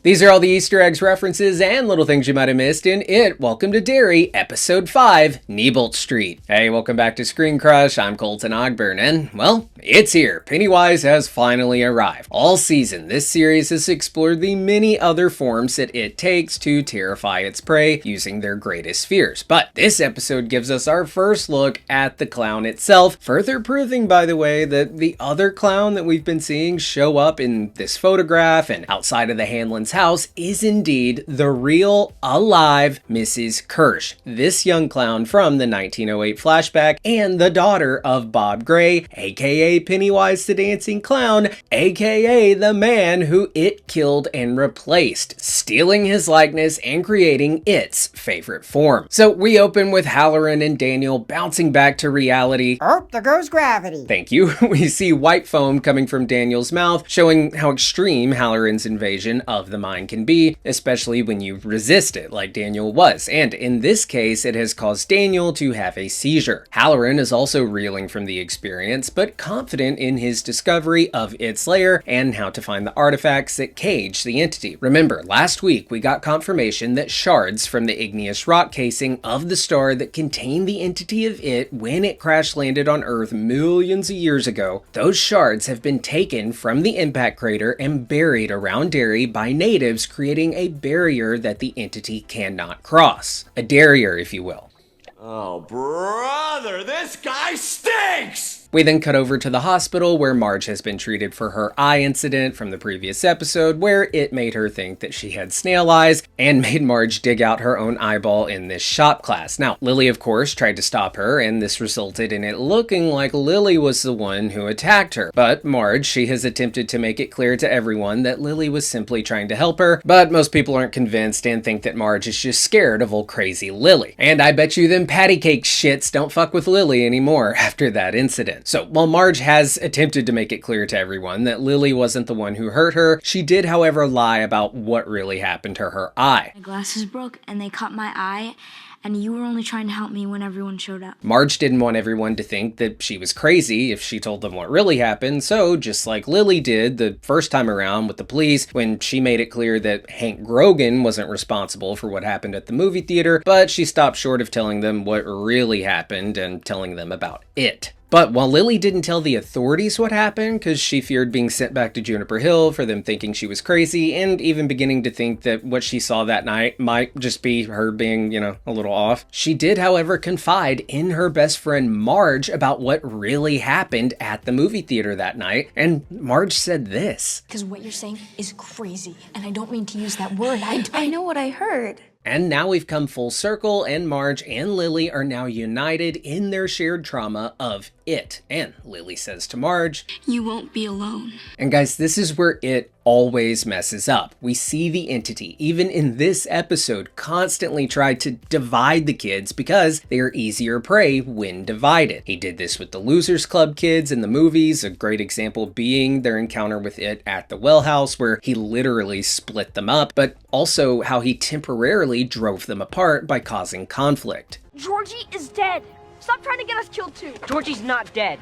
These are all the Easter eggs, references, and little things you might have missed in It, Welcome to Derry, Episode 5, Neibolt Street. Hey, welcome back to ScreenCrush. I'm Colton Ogburn, and, well, it's here. Pennywise has finally arrived. All season, this series has explored the many other forms that it takes to terrify its prey using their greatest fears. But this episode gives us our first look at the clown itself, further proving, by the way, that the other clown that we've been seeing show up in this photograph and outside of the Hanlon's house is indeed the real, alive Mrs. Kersh, this young clown from the 1908 flashback and the daughter of Bob Gray, aka Pennywise the Dancing Clown, aka the man who it killed and replaced, stealing his likeness and creating its favorite form. So we open with Halloran and Daniel bouncing back to reality. Oh, there goes gravity. Thank you. We see white foam coming from Daniel's mouth, showing how extreme Halloran's invasion of the mind can be, especially when you resist it like Daniel was, and in this case it has caused Daniel to have a seizure. Halloran is also reeling from the experience, but confident in his discovery of its lair and how to find the artifacts that cage the entity. Remember, last week we got confirmation that shards from the igneous rock casing of the star that contained the entity of it when it crash landed on Earth millions of years ago, those shards have been taken from the impact crater and buried around Derry by natives, creating a barrier that the entity cannot cross. A derrier, if you will. Oh, brother, this guy stinks! We then cut over to the hospital where Marge has been treated for her eye incident from the previous episode, where it made her think that she had snail eyes and made Marge dig out her own eyeball in this shop class. Now, Lily, of course, tried to stop her, and this resulted in it looking like Lily was the one who attacked her. But Marge, she has attempted to make it clear to everyone that Lily was simply trying to help her, but most people aren't convinced and think that Marge is just scared of old crazy Lily. And I bet you them patty cake shits don't fuck with Lily anymore after that incident. So while Marge has attempted to make it clear to everyone that Lily wasn't the one who hurt her, she did, however, lie about what really happened to her eye. My glasses broke and they cut my eye, and you were only trying to help me when everyone showed up. Marge didn't want everyone to think that she was crazy if she told them what really happened, so just like Lily did the first time around with the police when she made it clear that Hank Grogan wasn't responsible for what happened at the movie theater, but she stopped short of telling them what really happened and telling them about it. But while Lily didn't tell the authorities what happened because she feared being sent back to Juniper Hill for them thinking she was crazy and even beginning to think that what she saw that night might just be her being, a little off, she did, however, confide in her best friend Marge about what really happened at the movie theater that night, and Marge said this. Because what you're saying is crazy, and I don't mean to use that word. I know what I heard. And now we've come full circle, and Marge and Lily are now united in their shared trauma of it. And Lily says to Marge, "You won't be alone." And guys, this is where it always messes up. We see the entity, even in this episode, constantly try to divide the kids because they are easier prey when divided. He did this with the Losers Club kids in the movies, a great example being their encounter with it at the wellhouse, where he literally split them up, but also how he temporarily drove them apart by causing conflict. Georgie is dead. Stop trying to get us killed too. Georgie's not dead.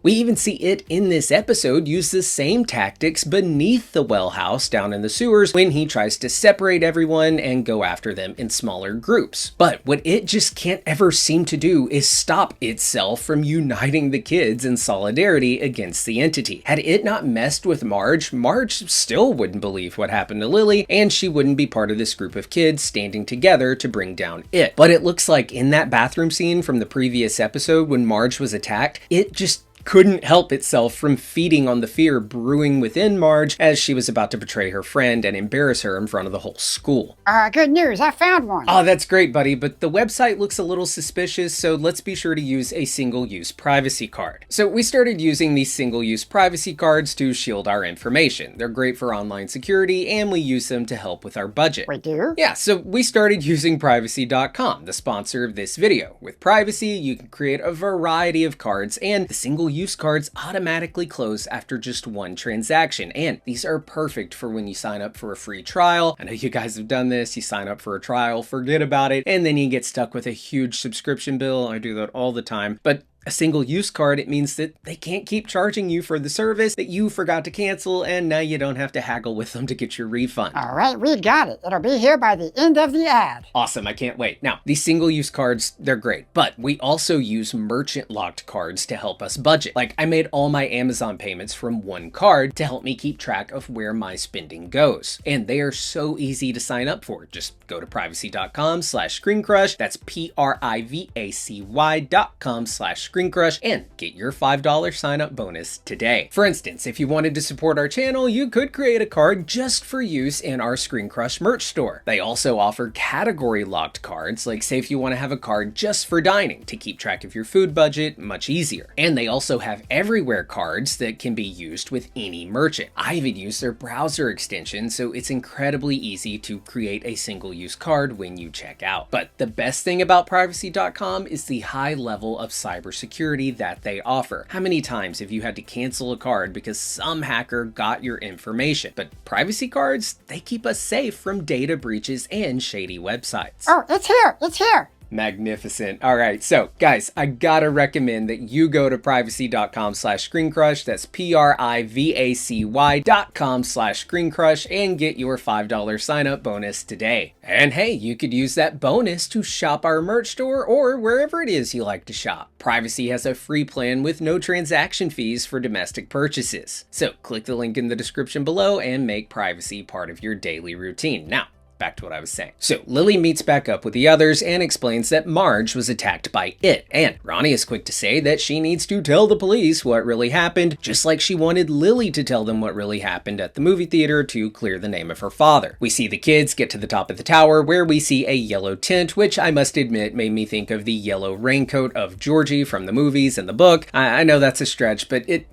We even see it in this episode use the same tactics beneath the well house down in the sewers when he tries to separate everyone and go after them in smaller groups. But what it just can't ever seem to do is stop itself from uniting the kids in solidarity against the entity. Had it not messed with Marge, Marge still wouldn't believe what happened to Lily, and she wouldn't be part of this group of kids standing together to bring down it. But it looks like in that bathroom scene from the previous episode when Marge was attacked, it just couldn't help itself from feeding on the fear brewing within Marge as she was about to betray her friend and embarrass her in front of the whole school. Good news, I found one. Oh, that's great, buddy, but the website looks a little suspicious, so let's be sure to use a single-use privacy card. So we started using these single-use privacy cards to shield our information. They're great for online security, and we use them to help with our budget. We do? Yeah, so we started using privacy.com, the sponsor of this video. With privacy, you can create a variety of cards, and the single-use cards automatically close after just one transaction, and these are perfect for when you sign up for a free trial. I know you guys have done this. You sign up for a trial, forget about it, and then you get stuck with a huge subscription bill. I do that all the time, but a single-use card, it means that they can't keep charging you for the service that you forgot to cancel, and now you don't have to haggle with them to get your refund. All right, we got it. It'll be here by the end of the ad. Awesome, I can't wait. Now, these single-use cards, they're great, but we also use merchant-locked cards to help us budget. Like, I made all my Amazon payments from one card to help me keep track of where my spending goes. And they are so easy to sign up for. Just go to privacy.com/ScreenCrush, that's privacy.com/ScreenCrush, and get your $5 sign-up bonus today. For instance, if you wanted to support our channel, you could create a card just for use in our ScreenCrush merch store. They also offer category-locked cards, like say if you want to have a card just for dining to keep track of your food budget much easier. And they also have everywhere cards that can be used with any merchant. I even use their browser extension, so it's incredibly easy to create a single-use card when you check out. But the best thing about privacy.com is the high level of cybersecurity that they offer. How many times have you had to cancel a card because some hacker got your information? But privacy cards, they keep us safe from data breaches and shady websites. Oh, it's here. It's here. Magnificent. All right, so guys, I gotta recommend that you go to privacy.com/ScreenCrush. That's privacy.com/ScreenCrush and get your $5 sign-up bonus today. And hey, you could use that bonus to shop our merch store or wherever it is you like to shop. Privacy has a free plan with no transaction fees for domestic purchases. So click the link in the description below and make privacy part of your daily routine. Now, back to what I was saying. So Lily meets back up with the others and explains that Marge was attacked by it, and Ronnie is quick to say that she needs to tell the police what really happened, just like she wanted Lily to tell them what really happened at the movie theater to clear the name of her father. We see the kids get to the top of the tower where we see a yellow tent, which I must admit made me think of the yellow raincoat of Georgie from the movies and the book. I know that's a stretch, but it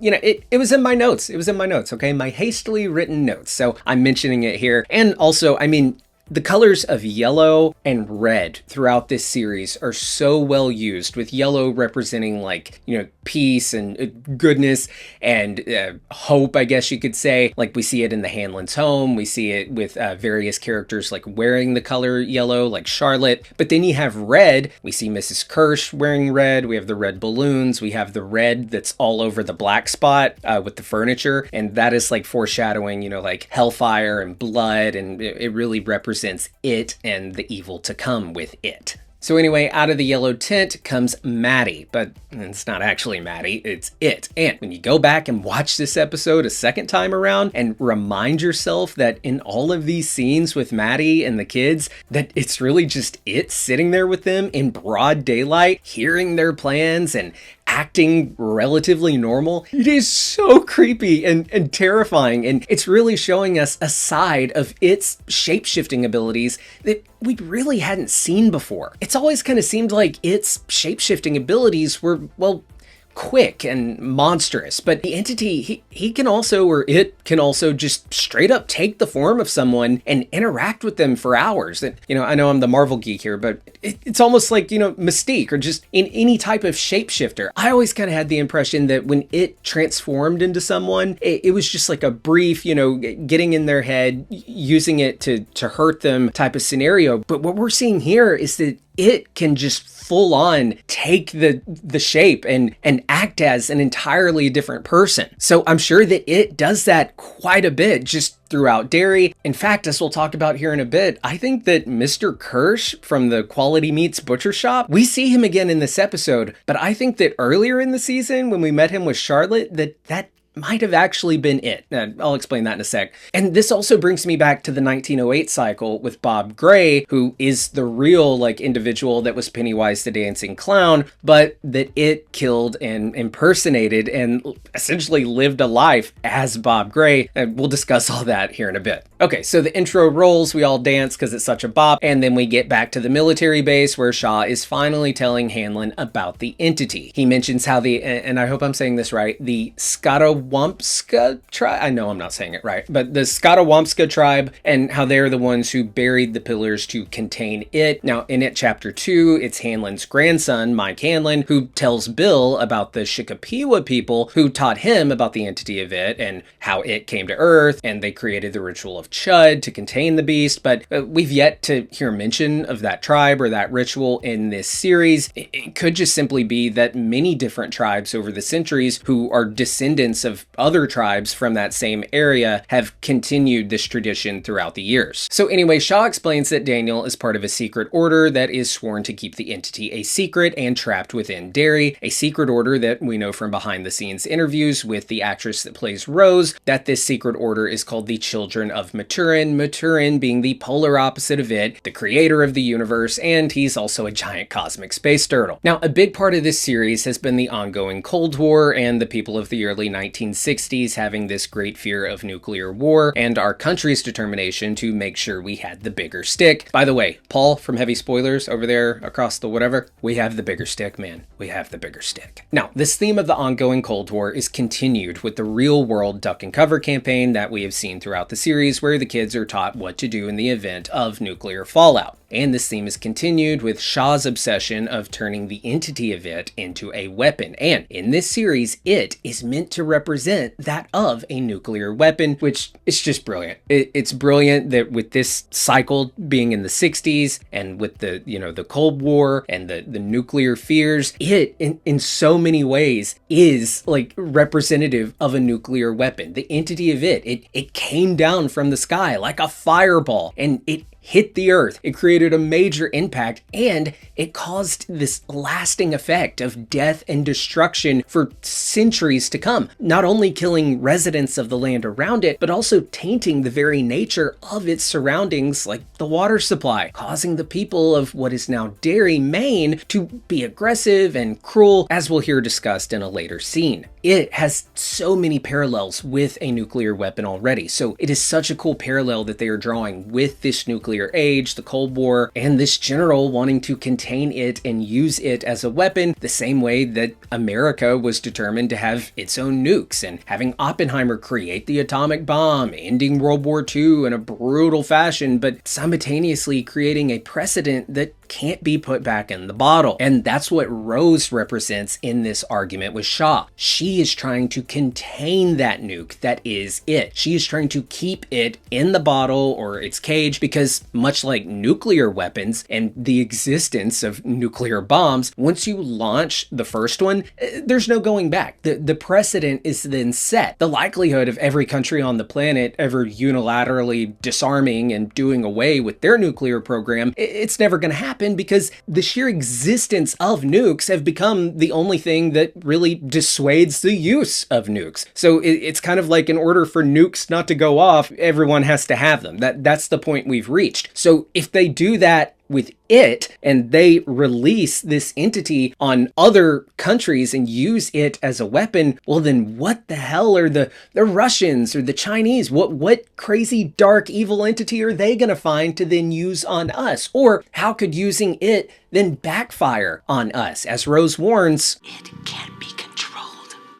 was in my notes. It was in my notes, okay? My hastily written notes. So I'm mentioning it here. And also, I mean, the colors of yellow and red throughout this series are so well used, with yellow representing peace and goodness and hope, I guess you could say. Like we see it in the Hanlon's home. We see it with various characters like wearing the color yellow, like Charlotte. But then you have red. We see Mrs. Kersh wearing red. We have the red balloons. We have the red that's all over the black spot with the furniture. And that is like foreshadowing, like hellfire and blood. And it really represents it and the evil to come with it. So anyway, out of the yellow tent comes Maddie, but it's not actually Maddie, it's it. And when you go back and watch this episode a second time around and remind yourself that in all of these scenes with Maddie and the kids, that it's really just it sitting there with them in broad daylight, hearing their plans and acting relatively normal, it is so creepy and terrifying. And it's really showing us a side of its shape-shifting abilities that we really hadn't seen before. It's always kind of seemed like its shape-shifting abilities were, well, quick and monstrous, but the entity, he can also, or it can also just straight up take the form of someone and interact with them for hours. And, I know I'm the Marvel geek here, but it's almost like, Mystique or just in any type of shapeshifter. I always kind of had the impression that when it transformed into someone, it was just like a brief, getting in their head, using it to hurt them type of scenario. But what we're seeing here is that it can just full on take the shape and act as an entirely different person. So I'm sure that it does that quite a bit just throughout Derry. In fact, as we'll talk about here in a bit, I think that Mr. Kersh from the Quality Meats Butcher Shop, we see him again in this episode, but I think that earlier in the season when we met him with Charlotte, that might have actually been it. I'll explain that in a sec. And this also brings me back to the 1908 cycle with Bob Gray, who is the real individual that was Pennywise the Dancing Clown, but that it killed and impersonated and essentially lived a life as Bob Gray. And we'll discuss all that here in a bit. Okay, so the intro rolls, we all dance because it's such a bop, and then we get back to the military base where Shaw is finally telling Hanlon about the entity. He mentions how and I hope I'm saying this right, the Scotto Skatawampska tribe. I know I'm not saying it right, but the Skatawampska tribe, and how they're the ones who buried the pillars to contain it. Now, in It Chapter 2, it's Hanlon's grandson, Mike Hanlon, who tells Bill about the Shikapiwa people who taught him about the entity of it and how it came to Earth, and they created the ritual of Chud to contain the beast, but we've yet to hear mention of that tribe or that ritual in this series. It could just simply be that many different tribes over the centuries who are descendants of other tribes from that same area have continued this tradition throughout the years. So anyway, Shaw explains that Daniel is part of a secret order that is sworn to keep the entity a secret and trapped within Derry, a secret order that we know from behind the scenes interviews with the actress that plays Rose, that this secret order is called the Children of Maturin, Maturin being the polar opposite of it, the creator of the universe, and he's also a giant cosmic space turtle. Now, a big part of this series has been the ongoing Cold War and the people of the early 1960s having this great fear of nuclear war and our country's determination to make sure we had the bigger stick. By the way, Paul from Heavy Spoilers over there across the whatever, we have the bigger stick, man. We have the bigger stick. Now, this theme of the ongoing Cold War is continued with the real world duck and cover campaign that we have seen throughout the series, where the kids are taught what to do in the event of nuclear fallout. And this theme is continued with Shaw's obsession of turning the entity of it into a weapon. And in this series, it is meant to represent that of a nuclear weapon, which is just brilliant. It's brilliant that with this cycle being in the 60s and with the, the Cold War and the nuclear fears, it in so many ways is like representative of a nuclear weapon. The entity of it came down from the sky like a fireball, and it hit the Earth. It created a major impact, and it caused this lasting effect of death and destruction for centuries to come, not only killing residents of the land around it, but also tainting the very nature of its surroundings, like the water supply, causing the people of what is now Derry, Maine, to be aggressive and cruel, as we'll hear discussed in a later scene. It has so many parallels with a nuclear weapon already, so it is such a cool parallel that they are drawing with this nuclear age, the Cold War, and this general wanting to contain it and use it as a weapon, the same way that America was determined to have its own nukes, and having Oppenheimer create the atomic bomb, ending World War II in a brutal fashion, but simultaneously creating a precedent that can't be put back in the bottle. And that's what Rose represents in this argument with Shaw. She is trying to contain that nuke that is it. She is trying to keep it in the bottle or its cage, because much like nuclear weapons and the existence of nuclear bombs, once you launch the first one, there's no going back. The precedent is then set. The likelihood of every country on the planet ever unilaterally disarming and doing away with their nuclear program, it's never going to happen, because the sheer existence of nukes have become the only thing that really dissuades the use of nukes. So it's kind of like, in order for nukes not to go off, everyone has to have them. That's the point we've reached. So if they do that with it, and they release this entity on other countries and use it as a weapon, well then what the hell are the Russians or the Chinese? What crazy dark evil entity are they gonna find to then use on us? Or how could using it then backfire on us? As Rose warns, it can't be controlled.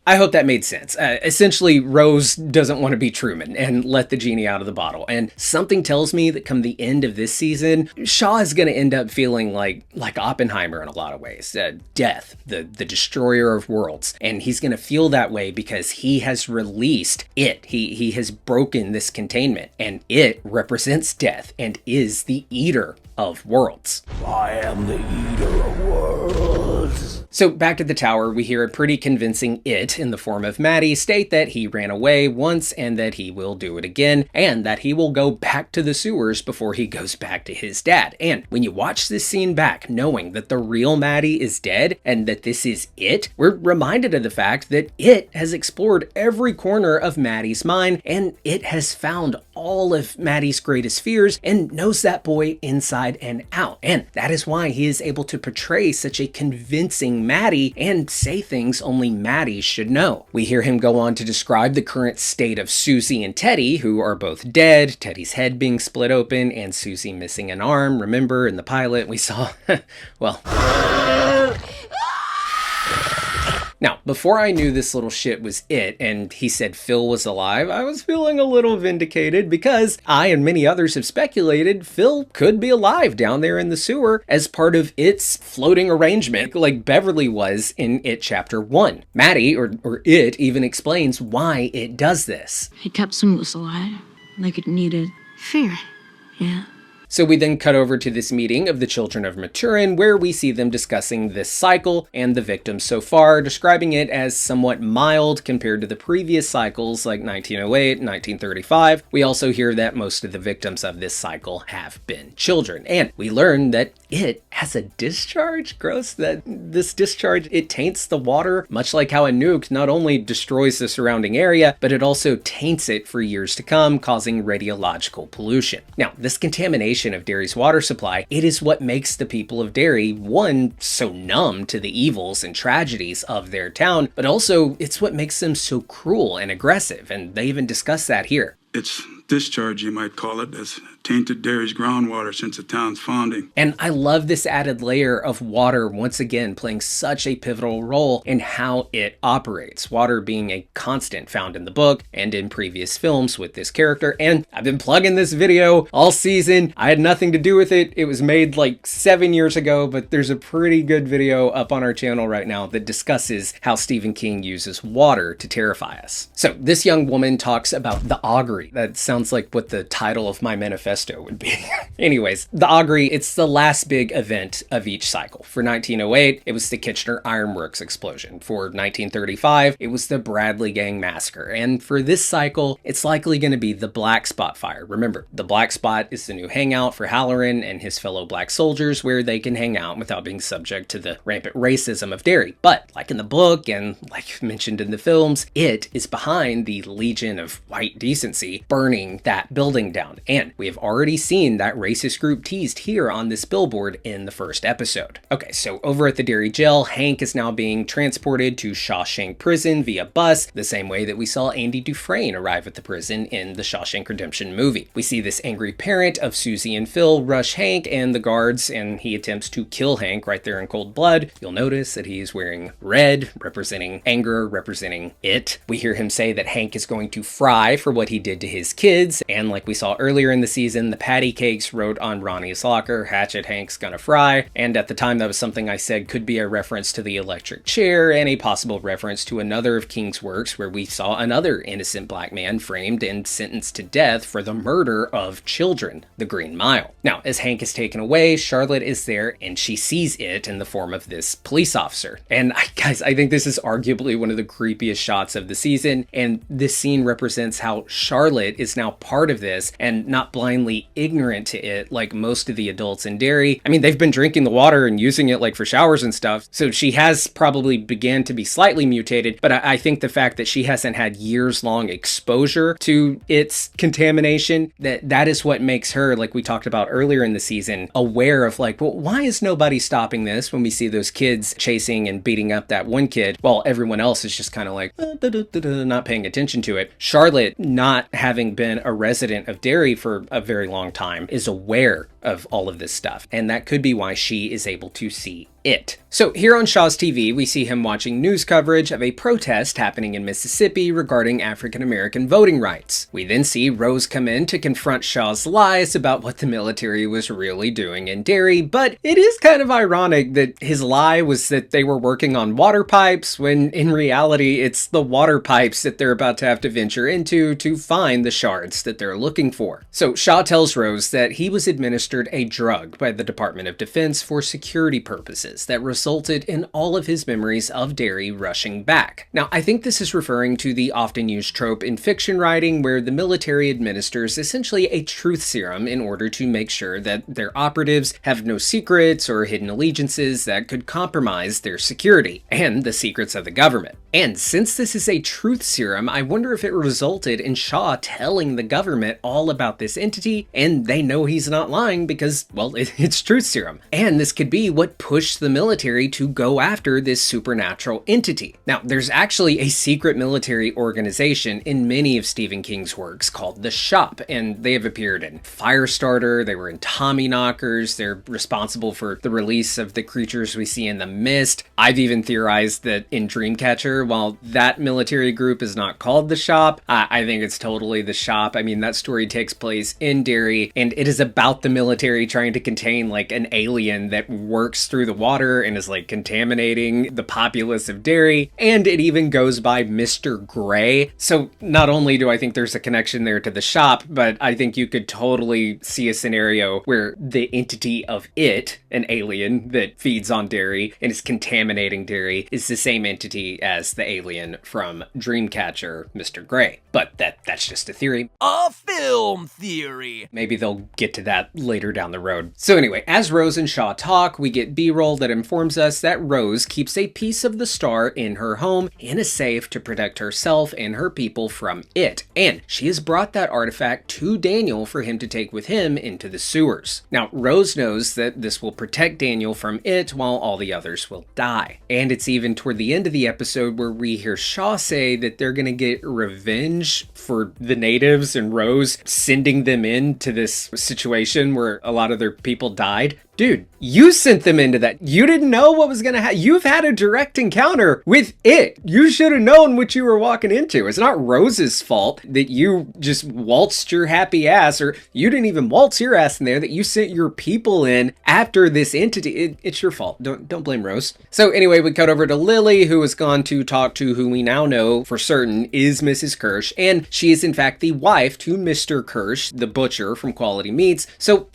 I hope that made sense. Essentially, Rose doesn't want to be Truman and let the genie out of the bottle. And something tells me that come the end of this season, Shaw is going to end up feeling like Oppenheimer in a lot of ways. Death, the destroyer of worlds. And he's going to feel that way because he has released it. He has broken this containment, and it represents death and is the eater of worlds. I am the eater of worlds. So back at the tower, we hear a pretty convincing it in the form of Maddie state that he ran away once and that he will do it again, and that he will go back to the sewers before he goes back to his dad. And when you watch this scene back, knowing that the real Maddie is dead and that this is it, we're reminded of the fact that it has explored every corner of Maddie's mind, and it has found all of Maddie's greatest fears and knows that boy inside and out. And that is why he is able to portray such a convincing Maddie and say things only Maddie should know. We hear him go on to describe the current state of Susie and Teddy, who are both dead, Teddy's head being split open and Susie missing an arm. Remember in the pilot we saw, well... Now, before I knew this little shit was it, and he said Phil was alive, I was feeling a little vindicated because I and many others have speculated Phil could be alive down there in the sewer as part of its floating arrangement, like Beverly was in It Chapter 1. Maddie, or It, even explains why it does this. It kept some of us alive, like it needed fear. Yeah. So we then cut over to this meeting of the children of Maturin, where we see them discussing this cycle and the victims so far, describing it as somewhat mild compared to the previous cycles like 1908 and 1935. We also hear that most of the victims of this cycle have been children. And we learn that it has a discharge. Gross. That this discharge, it taints the water, much like how a nuke not only destroys the surrounding area, but it also taints it for years to come, causing radiological pollution. Now, this contamination of Derry's water supply, it is what makes the people of Derry, one, so numb to the evils and tragedies of their town, but also it's what makes them so cruel and aggressive, and they even discuss that here. It's discharge, you might call it, that's tainted Derry's groundwater since the town's founding. And I love this added layer of water once again playing such a pivotal role in how it operates. Water being a constant found in the book and in previous films with this character. And I've been plugging this video all season. I had nothing to do with it. It was made like 7 years ago, but there's a pretty good video up on our channel right now that discusses how Stephen King uses water to terrify us. So this young woman talks about the augury. That sounds like what the title of my manifesto would be. Anyways, the augury, it's the last big event of each cycle. For 1908, it was the Kitchener Ironworks explosion. For 1935, it was the Bradley Gang massacre. And for this cycle, it's likely going to be the Black Spot fire. Remember, the Black Spot is the new hangout for Halloran and his fellow black soldiers where they can hang out without being subject to the rampant racism of Derry. But like in the book and like mentioned in the films, it is behind the Legion of White Decency burning that building down. And we have already seen that racist group teased here on this billboard in the first episode. Okay, so over at the Derry jail, Hank is now being transported to Shawshank Prison via bus, the same way that we saw Andy Dufresne arrive at the prison in the Shawshank Redemption movie. We see this angry parent of Susie and Phil rush Hank and the guards, and he attempts to kill Hank right there in cold blood. You'll notice that he is wearing red, representing anger, representing it. We hear him say that Hank is going to fry for what he did to his kids, and like we saw earlier in the season, the patty cakes wrote on Ronnie's locker, "Hatchet Hank's gonna fry," and at the time that was something I said could be a reference to the electric chair and a possible reference to another of King's works where we saw another innocent black man framed and sentenced to death for the murder of children, the Green Mile. Now, as Hank is taken away, Charlotte is there and she sees it in the form of this police officer. And guys, I think this is arguably one of the creepiest shots of the season, and this scene represents how Charlotte is now part of this and not blindly ignorant to it like most of the adults in Derry. I mean, they've been drinking the water and using it like for showers and stuff, so she has probably began to be slightly mutated, but I think the fact that she hasn't had years-long exposure to its contamination, that is what makes her, like we talked about earlier in the season, aware of like, well, why is nobody stopping this when we see those kids chasing and beating up that one kid while everyone else is just kind of like not paying attention to it. Charlotte, not having been a resident of Derry for a very long time, is aware of all of this stuff, and that could be why she is able to see it. So here on Shaw's TV, we see him watching news coverage of a protest happening in Mississippi regarding African American voting rights. We then see Rose come in to confront Shaw's lies about what the military was really doing in Derry, but it is kind of ironic that his lie was that they were working on water pipes, when in reality it's the water pipes that they're about to have to venture into to find the shards that they're looking for. So Shaw tells Rose that he was administered a drug by the Department of Defense for security purposes that resulted in all of his memories of Derry rushing back. Now, I think this is referring to the often used trope in fiction writing where the military administers essentially a truth serum in order to make sure that their operatives have no secrets or hidden allegiances that could compromise their security and the secrets of the government. And since this is a truth serum, I wonder if it resulted in Shaw telling the government all about this entity, and they know he's not lying because, well, it's truth serum. And this could be what pushed the military to go after this supernatural entity. Now, there's actually a secret military organization in many of Stephen King's works called The Shop, and they have appeared in Firestarter, they were in Tommyknockers, they're responsible for the release of the creatures we see in The Mist. I've even theorized that in Dreamcatcher, while that military group is not called The Shop, I think it's totally The Shop. I mean, that story takes place in Derry, and it is about the military trying to contain like an alien that works through the water and is like contaminating the populace of Derry, and it even goes by Mr. Gray. So not only do I think there's a connection there to The Shop, but I think you could totally see a scenario where the entity of it, an alien that feeds on Derry and is contaminating Derry, is the same entity as the alien from Dreamcatcher, Mr. Gray. But that's just a theory. A film theory. Maybe they'll get to that later down the road. So anyway, as Rose and Shaw talk, we get B-roll that informs us that Rose keeps a piece of the star in her home in a safe to protect herself and her people from it. And she has brought that artifact to Daniel for him to take with him into the sewers. Now, Rose knows that this will protect Daniel from it while all the others will die. And it's even toward the end of the episode where we hear Shaw say that they're gonna get revenge for the natives and Rose sending them into this situation where a lot of their people died. Dude, you sent them into that. You didn't know what was gonna happen. You've had a direct encounter with it. You should have known what you were walking into. It's not Rose's fault that you just waltzed your happy ass, or you didn't even waltz your ass in there, that you sent your people in after this entity. It's your fault. Don't blame Rose. So anyway, we cut over to Lily, who has gone to talk to who we now know for certain is Mrs. Kersh, and she is in fact the wife to Mr. Kersh, the butcher from Quality Meats. So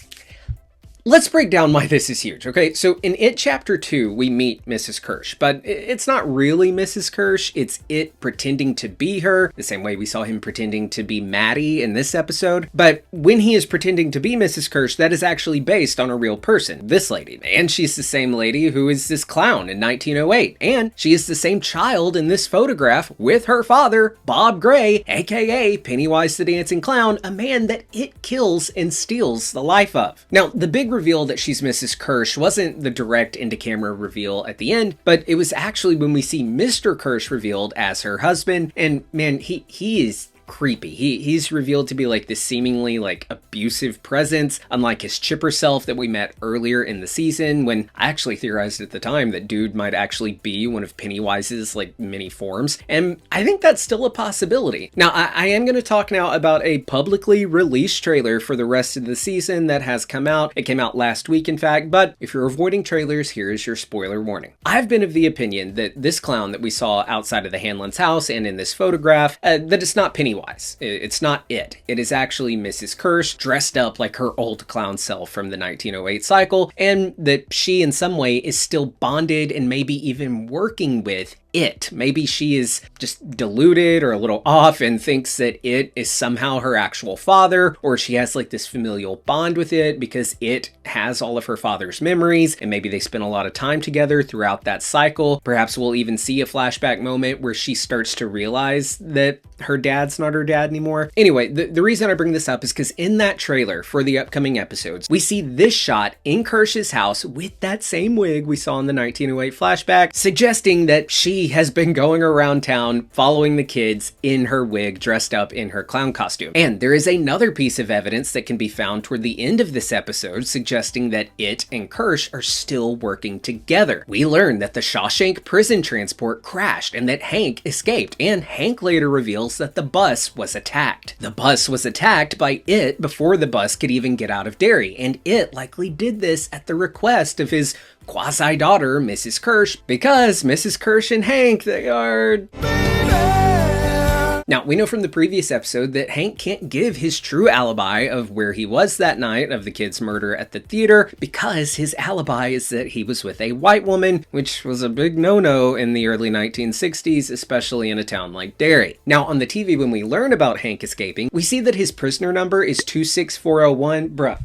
let's break down why this is huge, okay? So in It Chapter 2, we meet Mrs. Kersh, but it's not really Mrs. Kersh, it's it pretending to be her, the same way we saw him pretending to be Maddie in this episode. But when he is pretending to be Mrs. Kersh, that is actually based on a real person, this lady. And she's the same lady who is this clown in 1908. And she is the same child in this photograph with her father, Bob Gray, aka Pennywise the Dancing Clown, a man that it kills and steals the life of. Now, the big reveal that she's Mrs. Kersh wasn't the direct into-camera reveal at the end, but it was actually when we see Mr. Kersh revealed as her husband, and man, he is creepy. He's revealed to be like this seemingly like abusive presence, unlike his chipper self that we met earlier in the season, when I actually theorized at the time that dude might actually be one of Pennywise's like many forms, and I think that's still a possibility. Now, I am going to talk now about a publicly released trailer for the rest of the season that has come out. It came out last week, in fact, but if you're avoiding trailers, here is your spoiler warning. I've been of the opinion that this clown that we saw outside of the Hanlon's house and in this photograph, that it's not Pennywise. It's not it. It is actually Mrs. Kersh dressed up like her old clown self from the 1908 cycle, and that she in some way is still bonded and maybe even working with it. Maybe she is just deluded or a little off and thinks that it is somehow her actual father, or she has like this familial bond with it because it has all of her father's memories, and maybe they spent a lot of time together throughout that cycle. Perhaps we'll even see a flashback moment where she starts to realize that her dad's not her dad anymore. Anyway, the reason I bring this up is because in that trailer for the upcoming episodes, we see this shot in Kersh's house with that same wig we saw in the 1908 flashback, suggesting that she has been going around town following the kids in her wig, dressed up in her clown costume. And there is another piece of evidence that can be found toward the end of this episode, suggesting that it and Kersh are still working together. We learn that the Shawshank prison transport crashed and that Hank escaped, and Hank later reveals that the bus was attacked. The bus was attacked by it before the bus could even get out of Derry, and it likely did this at the request of his quasi-daughter, Mrs. Kersh, because Mrs. Kersh and Hank, they are... Now, we know from the previous episode that Hank can't give his true alibi of where he was that night of the kid's murder at the theater, because his alibi is that he was with a white woman, which was a big no-no in the early 1960s, especially in a town like Derry. Now, on the TV, when we learn about Hank escaping, we see that his prisoner number is 26401. Bruh.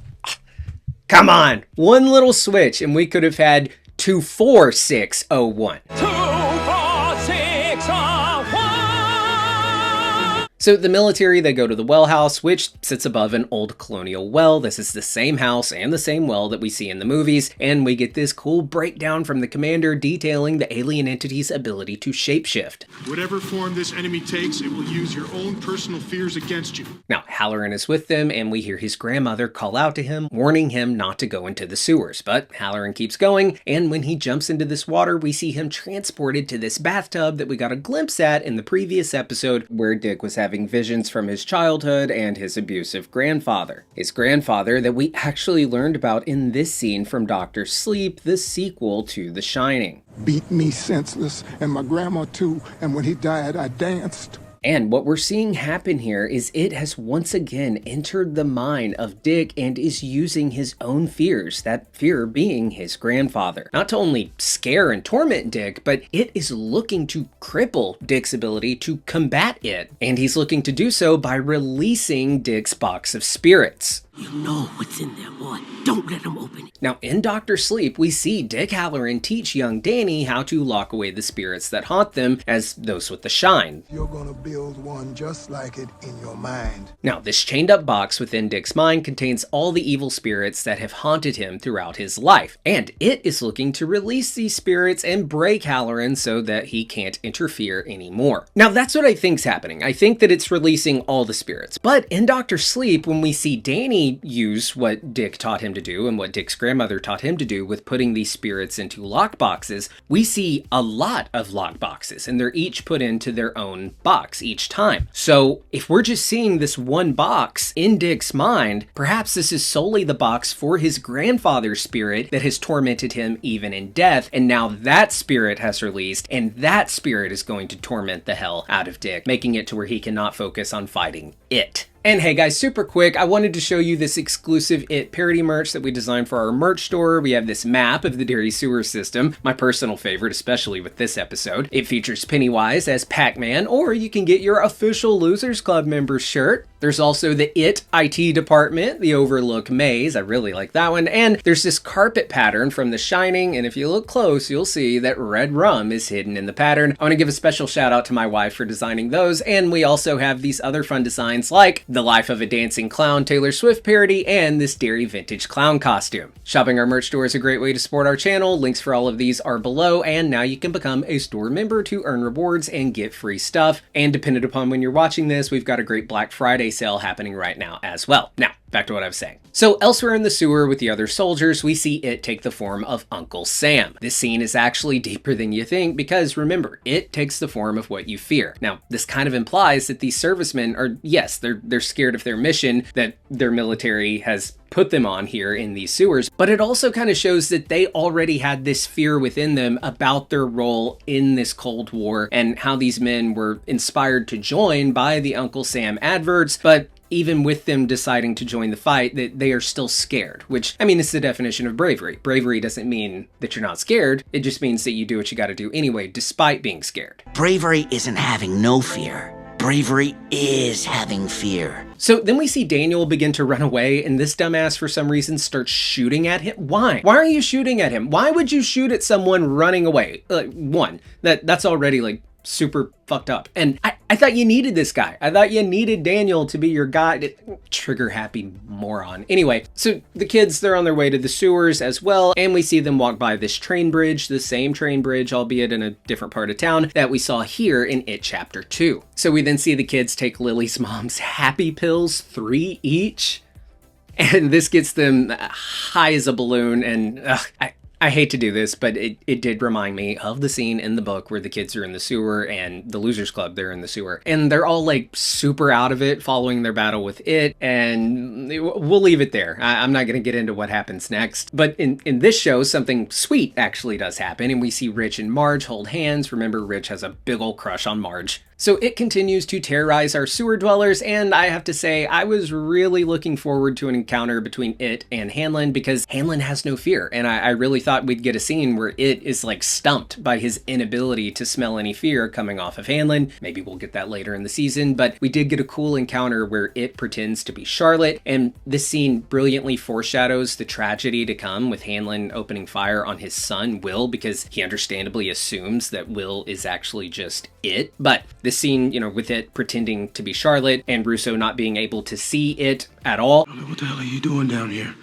Come on, one little switch and we could have had 24601. 24601. So the military, they go to the wellhouse, which sits above an old colonial well. This is the same house and the same well that we see in the movies, and we get this cool breakdown from the commander detailing the alien entity's ability to shapeshift. Whatever form this enemy takes, it will use your own personal fears against you. Now, Halloran is with them, and we hear his grandmother call out to him, warning him not to go into the sewers, but Halloran keeps going, and when he jumps into this water, we see him transported to this bathtub that we got a glimpse at in the previous episode where Dick was having visions from his childhood and his abusive grandfather. His grandfather that we actually learned about in this scene from Dr. Sleep, the sequel to The Shining. Beat me senseless, and my grandma too, and when he died, I danced. And what we're seeing happen here is it has once again entered the mind of Dick and is using his own fears, that fear being his grandfather. Not to only scare and torment Dick, but it is looking to cripple Dick's ability to combat it. And he's looking to do so by releasing Dick's box of spirits. You know what's in there, boy. Don't let him open it. Now, in Dr. Sleep, we see Dick Halloran teach young Danny how to lock away the spirits that haunt them as those with the shine. You're gonna build one just like it in your mind. Now, this chained up box within Dick's mind contains all the evil spirits that have haunted him throughout his life, and it is looking to release these spirits and break Halloran so that he can't interfere anymore. Now, that's what I think's happening. I think that it's releasing all the spirits. But in Dr. Sleep, when we see Danny use what Dick taught him to do and what Dick's grandmother taught him to do with putting these spirits into lock boxes, we see a lot of lock boxes, and they're each put into their own box each time. So if we're just seeing this one box in Dick's mind, perhaps this is solely the box for his grandfather's spirit that has tormented him even in death, and now that spirit has released, and that spirit is going to torment the hell out of Dick, making it to where he cannot focus on fighting it. And hey guys, super quick, I wanted to show you this exclusive It parody merch that we designed for our merch store. We have this map of the Derry sewer system, my personal favorite, especially with this episode. It features Pennywise as Pac-Man, or you can get your official Losers Club members shirt. There's also the It IT department, the Overlook Maze, I really like that one, and there's this carpet pattern from The Shining, and if you look close, you'll see that red rum is hidden in the pattern. I want to give a special shout out to my wife for designing those, and we also have these other fun designs like The Life of a Dancing Clown Taylor Swift parody, and this Derry vintage clown costume. Shopping our merch store is a great way to support our channel. Links for all of these are below, and now you can become a store member to earn rewards and get free stuff. And depending upon when you're watching this, we've got a great Black Friday sale happening right now as well. Now, back to what I was saying. So elsewhere in the sewer with the other soldiers, we see It take the form of Uncle Sam. This scene is actually deeper than you think because remember, It takes the form of what you fear. Now, this kind of implies that these servicemen are, yes, they're scared of their mission that their military has put them on here in these sewers, but it also kind of shows that they already had this fear within them about their role in this Cold War and how these men were inspired to join by the Uncle Sam adverts, but even with them deciding to join the fight, that they are still scared, which, I mean, it's the definition of bravery. Bravery doesn't mean that you're not scared. It just means that you do what you got to do anyway, despite being scared. Bravery isn't having no fear. Bravery is having fear. So then we see Daniel begin to run away, and this dumbass for some reason starts shooting at him. Why? Why are you shooting at him? Why would you shoot at someone running away? That's already super fucked up. And I thought you needed this guy. I thought you needed Daniel to be your guy. Trigger happy moron. Anyway, so the kids, they're on their way to the sewers as well, and we see them walk by this train bridge, the same train bridge, albeit in a different part of town, that we saw here in It Chapter 2. So we then see the kids take Lily's mom's happy pills, 3 each, and this gets them high as a balloon, and I hate to do this, but it did remind me of the scene in the book where the kids are in the sewer and the Losers Club, they're in the sewer. And they're all super out of it following their battle with It. And we'll leave it there. I'm not going to get into what happens next. But in this show, something sweet actually does happen. And we see Rich and Marge hold hands. Remember, Rich has a big ol' crush on Marge. So It continues to terrorize our sewer dwellers, and I have to say, I was really looking forward to an encounter between It and Hanlon because Hanlon has no fear, and I really thought we'd get a scene where It is stumped by his inability to smell any fear coming off of Hanlon. Maybe we'll get that later in the season, but we did get a cool encounter where It pretends to be Charlotte, and this scene brilliantly foreshadows the tragedy to come with Hanlon opening fire on his son, Will, because he understandably assumes that Will is actually just It. But this the scene, with it pretending to be Charlotte and Russo not being able to see it at all. What the hell are you doing down here?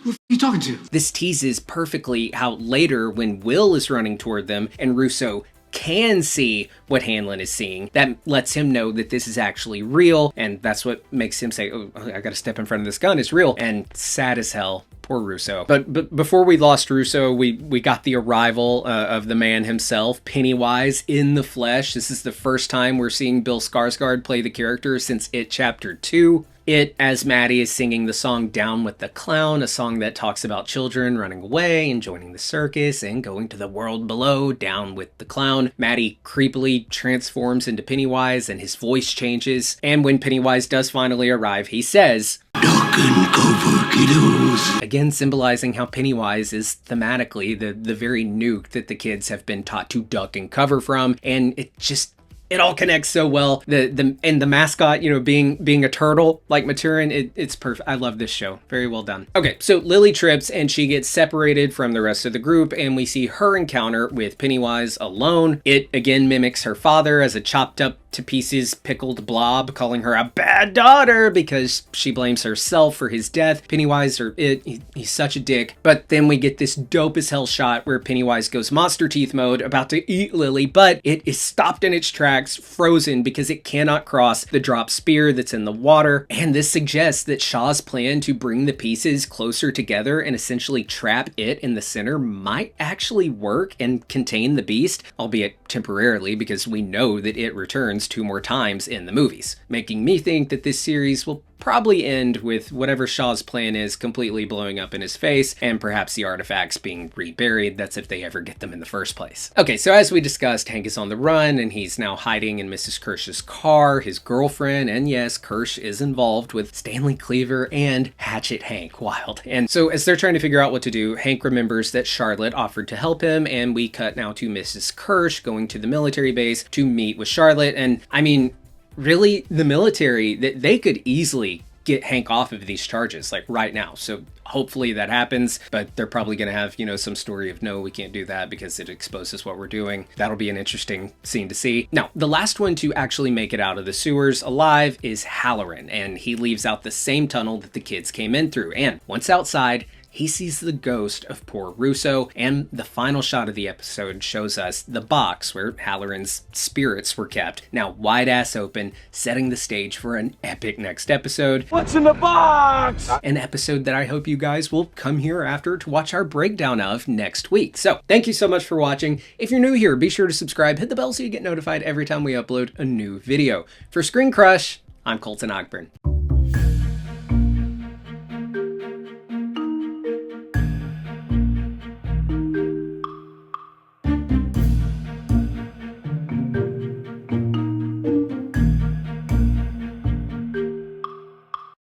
Who are you talking to? This teases perfectly how later, when Will is running toward them and Russo can see what Hanlon is seeing, that lets him know that this is actually real, and that's what makes him say, oh, I gotta step in front of this gun, it's real. And sad as hell, poor Russo. But before we lost Russo, we got the arrival of the man himself, Pennywise in the flesh. This is the first time we're seeing Bill Skarsgård play the character since It Chapter 2. It, as Maddie is singing the song Down with the Clown, a song that talks about children running away and joining the circus and going to the world below, down with the clown. Maddie creepily transforms into Pennywise and his voice changes. And when Pennywise does finally arrive, he says, "Duck and cover, kiddos." Again, symbolizing how Pennywise is thematically the very nuke that the kids have been taught to duck and cover from. And it all connects so well. The mascot, being a turtle like Maturin, it's perfect. I love this show. Very well done. Okay, so Lily trips and she gets separated from the rest of the group, and we see her encounter with Pennywise alone. It again mimics her father as a chopped up to pieces pickled blob, calling her a bad daughter because she blames herself for his death. Pennywise, he's such a dick. But then we get this dope as hell shot where Pennywise goes monster teeth mode, about to eat Lily, but it is stopped in its tracks, frozen, because it cannot cross the drop spear that's in the water. And this suggests that Shaw's plan to bring the pieces closer together and essentially trap it in the center might actually work and contain the beast, albeit temporarily, because we know that it returns 2 more times in the movies, making me think that this series will probably end with whatever Shaw's plan is completely blowing up in his face, and perhaps the artifacts being reburied. That's if they ever get them in the first place. Okay, so as we discussed, Hank is on the run, and he's now hiding in Mrs. Kersh's car, his girlfriend, and yes, Kersh is involved with Stanley Cleaver and Hatchet Hank. Wild. And so as they're trying to figure out what to do, Hank remembers that Charlotte offered to help him, and we cut now to Mrs. Kersh going to the military base to meet with Charlotte. And I mean, really, the military, they could easily get Hank off of these charges, like right now. So hopefully that happens, but they're probably going to have, some story of, no, we can't do that because it exposes what we're doing. That'll be an interesting scene to see. Now, the last one to actually make it out of the sewers alive is Halloran, and he leaves out the same tunnel that the kids came in through. And once outside, he sees the ghost of poor Russo, and the final shot of the episode shows us the box where Halloran's spirits were kept, now wide ass open, setting the stage for an epic next episode. What's in the box? An episode that I hope you guys will come here after to watch our breakdown of next week. So, thank you so much for watching. If you're new here, be sure to subscribe, hit the bell so you get notified every time we upload a new video. For ScreenCrush, I'm Colton Ogburn.